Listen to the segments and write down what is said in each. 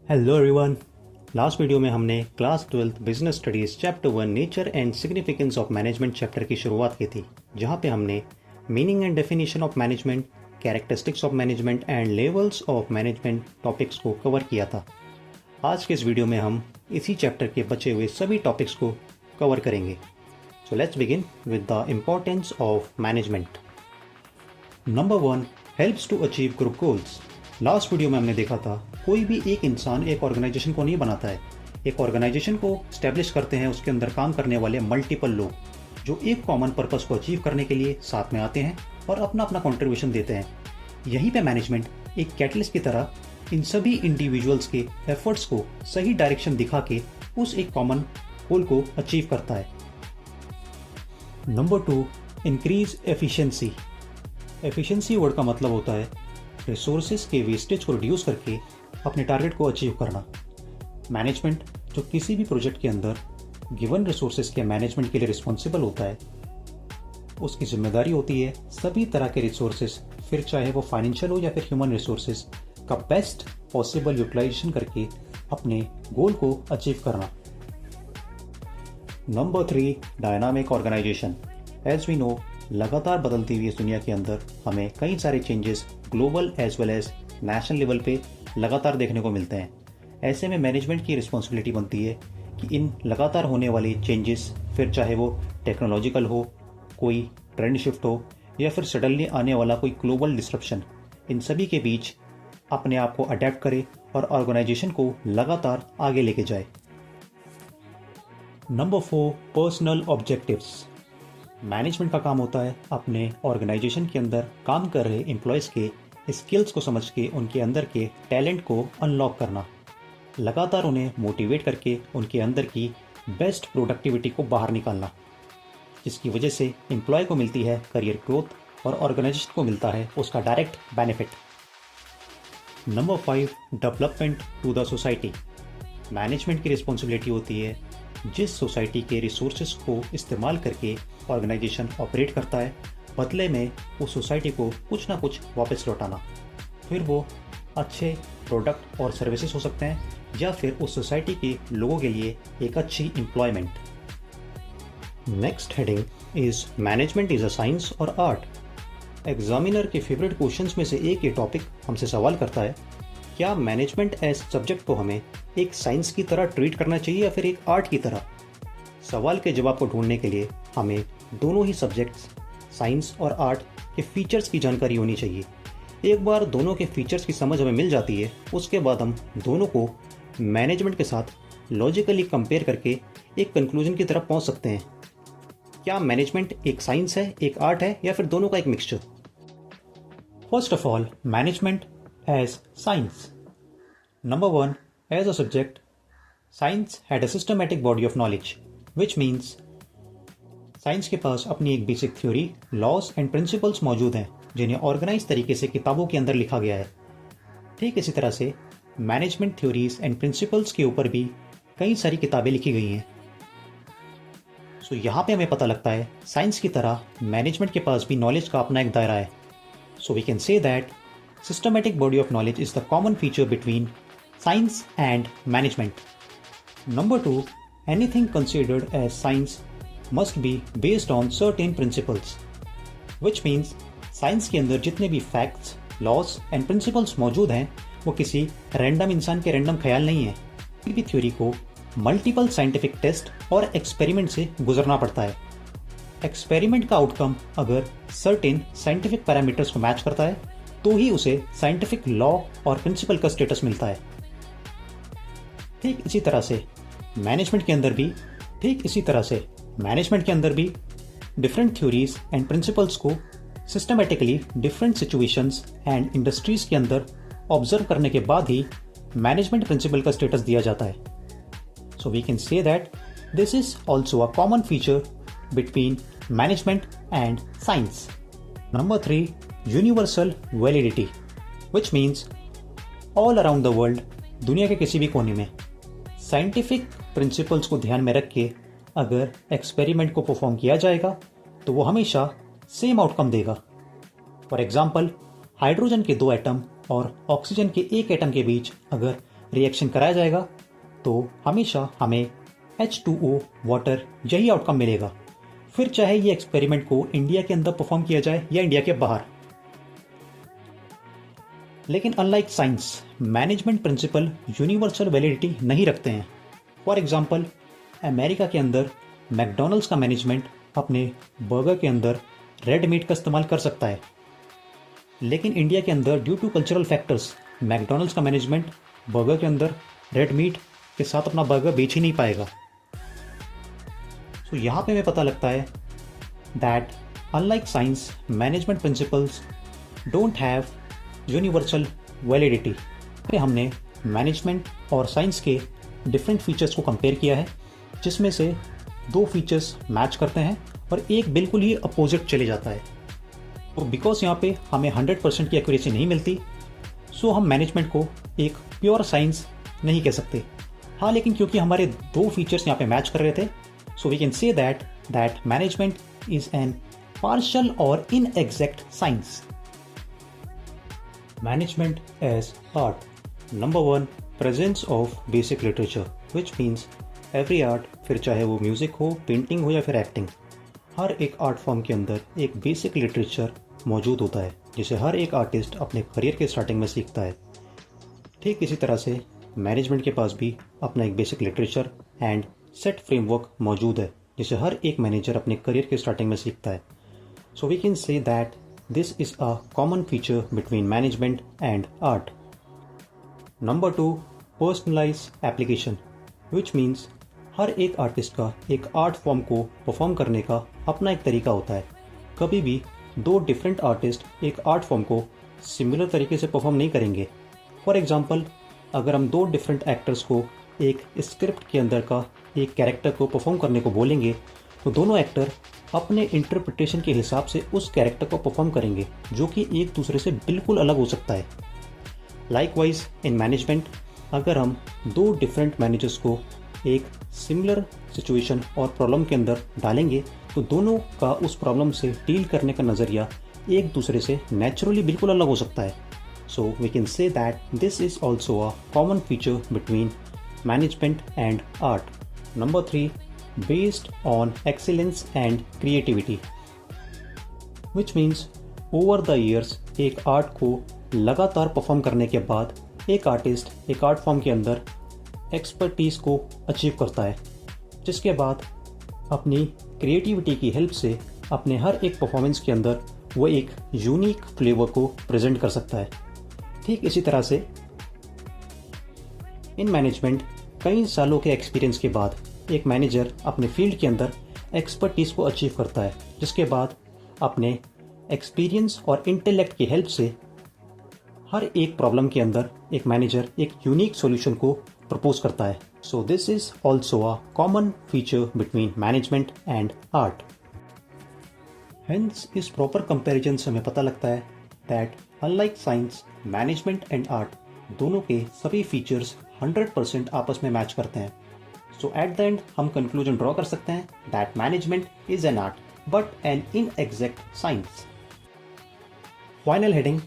Hello everyone. Last video में हमने class 12 business studies chapter 1 nature and significance of management chapter की शुरुआत की थी, जहां पे हमने meaning and definition of management, characteristics of management and levels of management topics को कवर किया था। आज के इस वीडियो में हम इसी चैप्टर के बचे हुए सभी टॉपिक्स को कवर करेंगे। So let's begin with the importance of management. Number 1, helps to achieve group goals. Last video में हमने देखा था कोई भी एक इंसान एक ऑर्गेनाइजेशन को नहीं बनाता है। एक ऑर्गेनाइजेशन को स्टैब्लिश करते हैं उसके अंदर काम करने वाले मल्टीपल लोग, जो एक कॉमन पर्पस को अचीव करने के लिए साथ में आते हैं और अपना अपना कंट्रीब्यूशन देते हैं। यहीं पे मैनेजमेंट एक कैटलिस्ट की तरह इन सभी इंडिविजुअल्स के एफर्ट्स को सही डायरेक्शन दिखा के उस एक कॉमन गोल को अचीव करता है। Number 2, increase efficiency. Efficiency word का मतलब होता है रिसोर्सेज के वेस्टेज को रिड्यूस करके अपने टारगेट को अचीव करना। मैनेजमेंट जो किसी भी प्रोजेक्ट के अंदर गिवन रिसोर्सेज के मैनेजमेंट के लिए रिस्पॉन्सिबल होता है, उसकी जिम्मेदारी होती है सभी तरह के रिसोर्सेज, फिर चाहे वो फाइनेंशियल हो या फिर ह्यूमन रिसोर्सेज, का बेस्ट पॉसिबल यूटिलाइजेशन करके अपने गोल को अचीव करना। Number 3, dynamic organisation. As we know, लगातार बदलती हुई इस दुनिया के अंदर हमें कई सारे changes global as well as national level पे लगातार देखने को मिलते हैं। ऐसे में मैनेजमेंट की रिस्पॉन्सिबिलिटी बनती है कि इन लगातार होने वाले चेंजेस, फिर चाहे वो टेक्नोलॉजिकल हो, कोई ट्रेंड शिफ्ट हो या फिर सडनली आने वाला कोई ग्लोबल डिस्ट्रप्शन, इन सभी के बीच अपने आप को अडेप्ट करे और ऑर्गेनाइजेशन को लगातार आगे लेके जाए। Number 4, personal objectives. मैनेजमेंट का काम होता है अपने ऑर्गेनाइजेशन के अंदर काम कर रहे एम्प्लॉयज़ के स्किल्स को समझ के उनके अंदर के टैलेंट को अनलॉक करना, लगातार उन्हें मोटिवेट करके उनके अंदर की बेस्ट प्रोडक्टिविटी को बाहर निकालना, जिसकी वजह से एम्प्लॉय को मिलती है करियर ग्रोथ और ऑर्गेनाइजेशन को मिलता है उसका direct benefit. Number 5, development to the society. Management की रिस्पॉन्सिबिलिटी होती है जिस सोसाइटी के रिसोर्सेज को इस्तेमाल करके ऑर्गेनाइजेशन ऑपरेट करता है, बदले में उस सोसाइटी को कुछ ना कुछ वापस लौटाना। फिर वो अच्छे प्रोडक्ट और सर्विसेज हो सकते हैं या फिर उस सोसाइटी के लोगों के लिए एक अच्छी employment. Next heading is management is a science और आर्ट। एग्जामिनर के फेवरेट क्वेश्चंस में से एक ये टॉपिक हमसे सवाल करता है, क्या मैनेजमेंट एज सब्जेक्ट को हमें एक साइंस की तरह ट्रीट करना चाहिए या फिर एक आर्ट की तरह? सवाल के जवाब को ढूंढने के लिए हमें दोनों ही सब्जेक्ट्स, साइंस और आर्ट के फीचर्स की जानकारी होनी चाहिए। एक बार दोनों के फीचर्स की समझ हमें मिल जाती है, उसके बाद हम दोनों को मैनेजमेंट के साथ लॉजिकली कंपेयर करके एक कंक्लूजन की तरफ पहुंच सकते हैं। क्या मैनेजमेंट एक साइंस है, एक आर्ट है, या फिर दोनों का एक mixture? First of all, management as science. Number 1, as a subject, science had a systematic body of knowledge, which means science के पास अपनी एक basic theory, laws and principles मौजूद हैं जिन्हें ऑर्गेनाइज तरीके से किताबों के अंदर लिखा गया है। ठीक इसी तरह से मैनेजमेंट थ्योरीज एंड प्रिंसिपल्स के ऊपर भी कई सारी किताबें लिखी गई हैं। सो यहाँ पे हमें पता लगता है साइंस की तरह मैनेजमेंट के पास भी नॉलेज का अपना एक दायरा है। So we can say that systematic body of knowledge is the common feature between science and management. Number 2, anything considered as science must be based on certain principles, which means science के अंदर जितने भी facts, laws and principles मौजूद हैं वो किसी random इंसान के रैंडम ख्याल नहीं है। किसी भी थ्योरी को मल्टीपल साइंटिफिक टेस्ट और एक्सपेरिमेंट से गुजरना पड़ता है। एक्सपेरिमेंट का आउटकम अगर सर्टेन साइंटिफिक पैरामीटर्स को मैच करता है तो ही उसे साइंटिफिक लॉ और प्रिंसिपल का स्टेटस मिलता है। ठीक इसी तरह से मैनेजमेंट के अंदर भी डिफरेंट थ्योरीज एंड प्रिंसिपल्स को systematically different situations and industries के अंदर ऑब्जर्व करने के बाद ही मैनेजमेंट प्रिंसिपल का स्टेटस दिया जाता है। So we can say that this is also a common feature between management and science. Number 3, universal validity, which means all around the world, दुनिया के किसी भी कोने में साइंटिफिक प्रिंसिपल्स को ध्यान में रख के अगर एक्सपेरिमेंट को परफॉर्म किया जाएगा तो वो हमेशा सेम आउटकम देगा। फॉर एग्जाम्पल, हाइड्रोजन के 2 एटम और ऑक्सीजन के 1 एटम के बीच अगर रिएक्शन कराया जाएगा तो हमेशा हमें H2O वाटर यही आउटकम मिलेगा, फिर चाहे ये एक्सपेरिमेंट को इंडिया के अंदर परफॉर्म किया जाए या इंडिया के बाहर। लेकिन unlike science, management principle universal validity नहीं रखते हैं। फॉर एग्जाम्पल, अमेरिका के अंदर मैकडोनल्ड्स का मैनेजमेंट अपने बर्गर के अंदर रेड मीट का इस्तेमाल कर सकता है, लेकिन इंडिया के अंदर due to cultural factors McDonald's का मैनेजमेंट बर्गर के अंदर रेड मीट के साथ अपना बर्गर बेच ही नहीं पाएगा। तो यहाँ पे हमें पता लगता है that unlike science, management principles don't have universal validity. हमने मैनेजमेंट और साइंस के डिफरेंट फीचर्स को कंपेयर किया है, जिसमें से 2 फीचर्स मैच करते हैं और एक बिल्कुल ही अपोजिट चले जाता है। तो बिकॉज यहाँ पे हमें 100% की एक्यूरेसी नहीं मिलती, सो हम मैनेजमेंट को एक प्योर साइंस नहीं कह सकते। हाँ, लेकिन क्योंकि हमारे 2 फीचर्स यहाँ पे मैच कर रहे थे, so we can say that management is an partial or inexact science. Management as art. Number 1, presence of basic literature, which means every art, फिर चाहे वो म्यूजिक हो, पेंटिंग हो या फिर एक्टिंग, हर एक आर्ट फॉर्म के अंदर एक बेसिक लिटरेचर मौजूद होता है, जिसे हर एक आर्टिस्ट अपने करियर के स्टार्टिंग में सीखता है। ठीक इसी तरह से मैनेजमेंट के पास भी अपना एक basic literature and set framework मौजूद है, जिसे हर एक मैनेजर अपने करियर के स्टार्टिंग में सीखता है। So we can say that this is a common feature between management and art. Number 2, personalize application, which means हर एक आर्टिस्ट का एक आर्ट फॉर्म को परफॉर्म करने का अपना एक तरीका होता है। कभी भी 2 डिफरेंट आर्टिस्ट एक आर्ट फॉर्म को सिमिलर तरीके से परफॉर्म नहीं करेंगे। फॉर एग्जांपल, अगर हम 2 डिफरेंट एक्टर्स को एक स्क्रिप्ट के अंदर का एक कैरेक्टर को परफॉर्म करने को बोलेंगे, तो दोनों एक्टर अपने इंटरप्रिटेशन के हिसाब से उस कैरेक्टर को परफॉर्म करेंगे, जो कि एक दूसरे से बिल्कुल अलग हो सकता है। लाइकवाइज इन मैनेजमेंट, अगर हम 2 डिफरेंट मैनेजर्स को एक सिमिलर सिचुएशन और प्रॉब्लम के अंदर डालेंगे, तो दोनों का उस प्रॉब्लम से डील करने का नज़रिया एक दूसरे से नेचुरली बिल्कुल अलग हो सकता है। So we can say that this is also a common feature between management and art. Number 3, based on excellence and creativity, which means over the years एक आर्ट को लगातार परफॉर्म करने के बाद एक आर्टिस्ट एक आर्ट फॉर्म के अंदर एक्सपर्टीज़ को अचीव करता है, जिसके बाद अपनी क्रिएटिविटी की हेल्प से अपने हर एक परफॉर्मेंस के अंदर वो एक यूनिक फ्लेवर को प्रेजेंट कर सकता है। ठीक इसी तरह से इन मैनेजमेंट कई सालों के एक्सपीरियंस के बाद एक मैनेजर अपने फील्ड के अंदर एक्सपर्टीज़ को अचीव करता है, जिसके बाद अपने एक्सपीरियंस और इंटेलेक्ट की हेल्प से हर एक प्रॉब्लम के अंदर एक मैनेजर एक यूनिक सॉल्यूशन को प्रपोज करता है। So this is also a common feature between management and art. Hence इस प्रॉपर कंपैरिजन से हमें पता लगता है that unlike science, management and art दोनों के सभी फीचर्स 100% आपस में मैच करते हैं। सो एट द एंड हम कंक्लूजन ड्रॉ कर सकते हैं that management is an art but an inexact science. Final heading,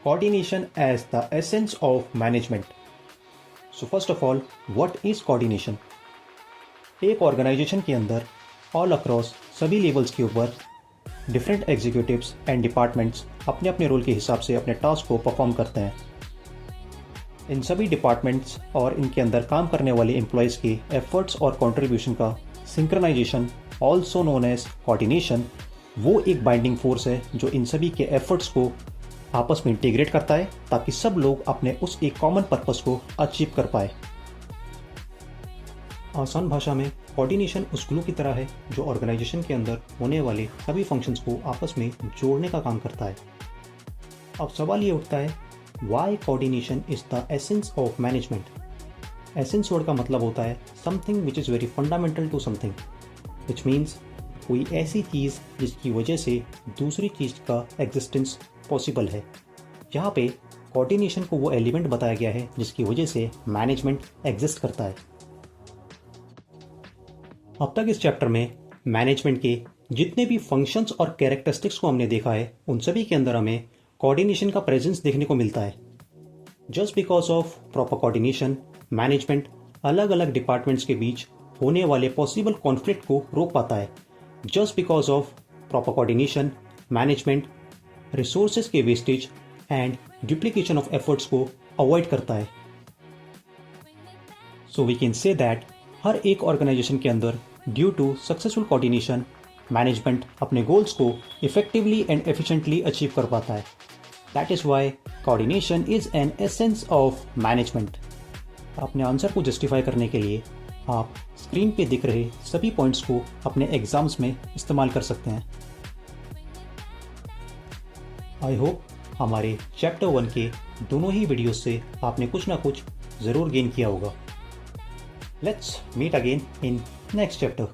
coordination as the essence of management. So first of all, what is coordination? एक organisation के अंदर all across सभी levels के ऊपर डिफरेंट एग्जीक्यूटिव्स एंड डिपार्टमेंट्स अपने अपने role के हिसाब से अपने टास्क को परफॉर्म करते हैं। इन सभी डिपार्टमेंट्स और इनके अंदर काम करने वाले एम्प्लॉयज़ के एफर्ट्स और कंट्रीब्यूशन का synchronization, also known as coordination, वो एक बाइंडिंग फोर्स है जो इन सभी के एफर्ट्स को आपस में इंटीग्रेट करता है ताकि सब लोग अपने उस एक कॉमन पर्पस को अचीव कर पाए। आसान भाषा में कोऑर्डिनेशन उस ग्लू की तरह है जो ऑर्गेनाइजेशन के अंदर होने वाले सभी फंक्शंस को आपस में जोड़ने का काम करता है। अब सवाल ये उठता है, why coordination is the essence of management? Essence word का मतलब होता है something which is very fundamental to something, which means कोई ऐसी चीज़ जिसकी वजह से दूसरी चीज़ का एग्जिस्टेंस पॉसिबल है। यहाँ पे कोऑर्डिनेशन को वो एलिमेंट बताया गया है जिसकी वजह से मैनेजमेंट एग्जिस्ट करता है। अब तक इस चैप्टर में मैनेजमेंट के जितने भी फंक्शंस और कैरेक्टरिस्टिक्स को हमने देखा है, उन सभी के अंदर हमें कोऑर्डिनेशन का प्रेजेंस देखने को मिलता है। Just because of proper coordination management अलग अलग डिपार्टमेंट्स के बीच होने वाले पॉसिबल कॉन्फ्लिक्ट को रोक पाता है। Just because of proper coordination management resources के wastage and duplication of efforts को अवॉइड करता है। So we can say that हर एक ऑर्गेनाइजेशन के अंदर due to successful coordination management अपने गोल्स को इफेक्टिवली एंड एफिशिएंटली अचीव कर पाता है। That is why coordination is an essence of management. अपने आंसर को जस्टिफाई करने के लिए आप स्क्रीन पे दिख रहे सभी पॉइंट्स को अपने एग्जाम्स में इस्तेमाल कर सकते हैं। आई होप हमारे चैप्टर 1 के दोनों ही वीडियोस से आपने कुछ ना कुछ ज़रूर गेन किया होगा। Let's meet again in next chapter.